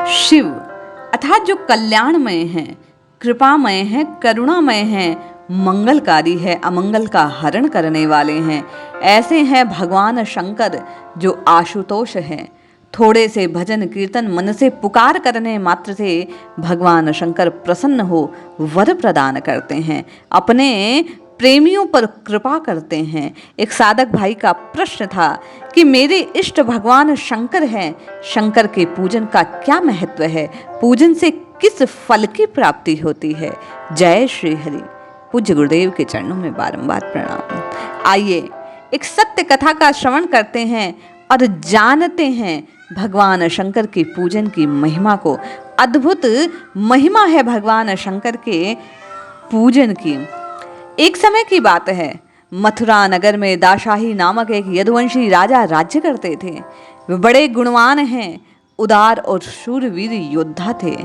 शिव अर्थात जो कल्याणमय है, कृपामय है, करुणामय है, मंगलकारी है, अमंगल का हरण करने वाले हैं, ऐसे हैं भगवान शंकर जो आशुतोष हैं। थोड़े से भजन कीर्तन मन से पुकार करने मात्र से भगवान शंकर प्रसन्न हो वर प्रदान करते हैं, अपने प्रेमियों पर कृपा करते हैं। एक साधक भाई का प्रश्न था कि मेरे इष्ट भगवान शंकर हैं, शंकर के पूजन का क्या महत्व है, पूजन से किस फल की प्राप्ति होती है। जय श्री हरि। पूज्य गुरुदेव के चरणों में बारंबार प्रणाम। आइए एक सत्य कथा का श्रवण करते हैं और जानते हैं भगवान शंकर के पूजन की महिमा को। अद्भुत महिमा है भगवान शंकर के पूजन की। एक समय की बात है, मथुरा नगर में दाशाही नामक एक यदुवंशी राजा राज्य करते थे। वे बड़े गुणवान हैं, उदार और शूरवीर योद्धा थे।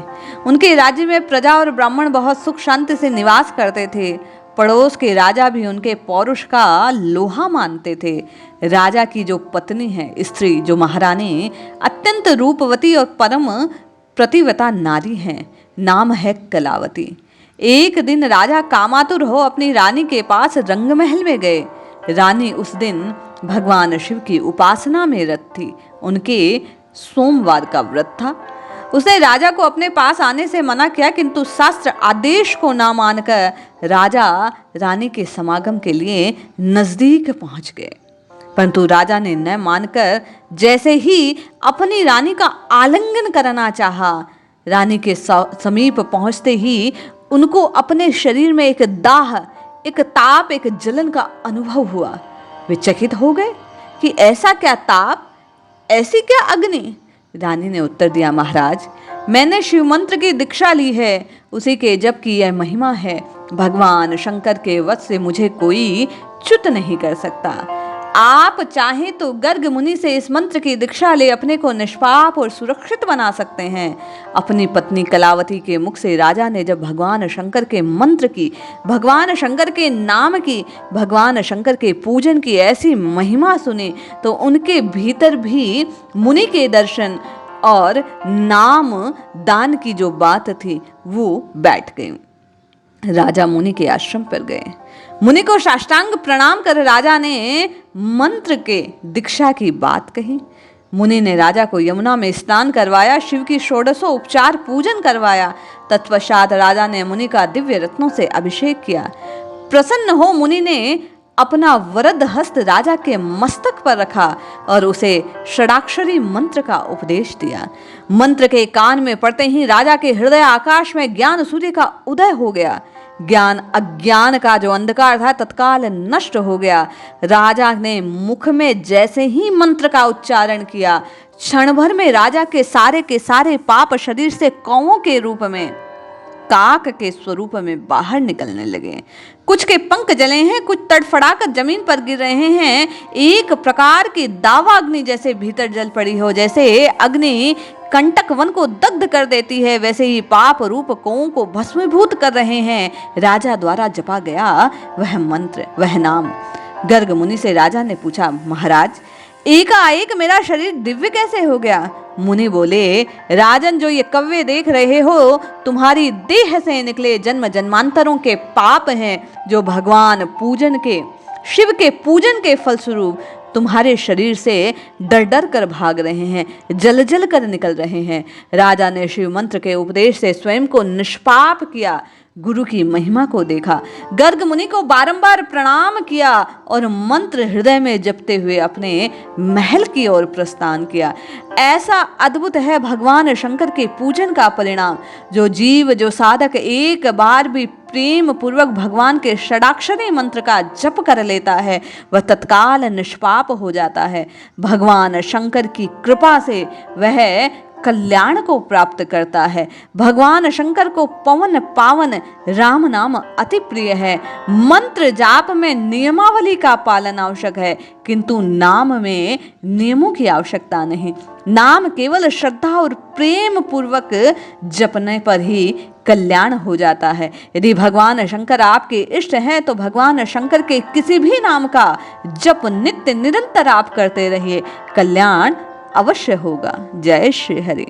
उनके राज्य में प्रजा और ब्राह्मण बहुत सुख शांति से निवास करते थे। पड़ोस के राजा भी उनके पौरुष का लोहा मानते थे। राजा की जो पत्नी है, स्त्री जो महारानी, अत्यंत रूपवती और परम प्रतिव्रता नारी है, नाम है कलावती। एक दिन राजा कामातुर हो अपनी रानी के पास रंगमहल में गए। रानी उस दिन भगवान शिव की उपासना में रत थी। उनके सोमवार का व्रत था। उसने राजा को अपने पास आने से मना किया, किंतु शास्त्र आदेश को ना मानकर राजा रानी के समागम के लिए नजदीक पहुंच गए। परंतु राजा ने न मानकर जैसे ही अपनी रानी का आलिंगन करना चाहा, रानी के समीप पहुंचते ही उनको अपने शरीर में एक दाह, एक ताप, एक जलन का अनुभव हुआ। वे चकित हो गए कि ऐसा क्या ताप, ऐसी क्या अग्नि। रानी ने उत्तर दिया, महाराज, मैंने शिव मंत्र की दीक्षा ली है, उसी के जप की यह महिमा है। भगवान शंकर के वश से मुझे कोई च्युत नहीं कर सकता। आप चाहें तो गर्ग मुनि से इस मंत्र की दीक्षा ले अपने को निष्पाप और सुरक्षित बना सकते हैं। अपनी पत्नी कलावती के मुख से राजा ने जब भगवान शंकर के मंत्र की, भगवान शंकर के नाम की, भगवान शंकर के पूजन की ऐसी महिमा सुनी तो उनके भीतर भी मुनि के दर्शन और नाम दान की जो बात थी वो बैठ गई। राजा मुनि के आश्रम पर गए। मुनि को साष्टांग प्रणाम कर राजा ने मंत्र के दीक्षा की बात कही। मुनि ने राजा को यमुना में स्नान करवाया, शिव की षोडशों उपचार पूजन करवाया। तत्पश्चात राजा ने मुनि का दिव्य रत्नों से अभिषेक किया। प्रसन्न हो मुनि ने अपना वरद हस्त राजा के मस्तक पर रखा और उसे षडाक्षरी मंत्र का उपदेश दिया। मंत्र के कान में पड़ते ही राजा के हृदय आकाश में ज्ञान सूर्य का उदय हो गया। ज्ञान अज्ञान का जो अंधकार था तत्काल नष्ट हो गया। राजा ने मुख में जैसे ही मंत्र का उच्चारण किया, क्षण भर में राजा के सारे पाप शरीर से कौवों के रूप में, काक के स्वरूप में बाहर निकलने लगे। कुछ के पंख जले हैं, कुछ तड़फड़ाकर जमीन पर गिर रहे हैं। एक प्रकार की दावा अग्नि जैसे भीतर जल पड़ी हो, जैसे अग्नि कंटक वन को दग्ध कर देती है, वैसे ही पाप रूप कौओं को भस्मीभूत कर रहे हैं राजा द्वारा जपा गया वह मंत्र, वह नाम। गर्ग मुनि से राजा ने पूछा, महाराज, एकाएक मेरा शरीर दिव्य कैसे हो गया। मुनि बोले, राजन, जो ये कव्वे देख रहे हो तुम्हारी देह से निकले जन्म जन्मांतरों के पाप हैं, जो भगवान पूजन के, शिव के पूजन के फलस्वरूप तुम्हारे शरीर से डर डर कर भाग रहे हैं, जल जल कर निकल रहे हैं। राजा ने शिव मंत्र के उपदेश से स्वयं को निष्पाप किया, गुरु की महिमा को देखा। गर्ग मुनि को बारंबार प्रणाम किया और मंत्र हृदय में जपते हुए अपने महल की ओर प्रस्थान किया। ऐसा अद्भुत है भगवान शंकर के पूजन का परिणाम। जो जीव, जो साधक एक बार भी प्रेम पूर्वक भगवान के षडाक्षरी मंत्र का जप कर लेता है, वह तत्काल निष्पाप हो जाता है। भगवान शंकर की कृपा से वह कल्याण को प्राप्त करता है। भगवान शंकर को पवन पावन राम नाम अति प्रिय है। मंत्र जाप में नियमावली का पालन आवश्यक है, किंतु नाम में नियमों की आवश्यकता नहीं। नाम केवल श्रद्धा और प्रेम पूर्वक जपने पर ही कल्याण हो जाता है। यदि भगवान शंकर आपके इष्ट हैं तो भगवान शंकर के किसी भी नाम का जप नित्य निरंतर आप करते रहिए, कल्याण अवश्य होगा। जय श्री हरि।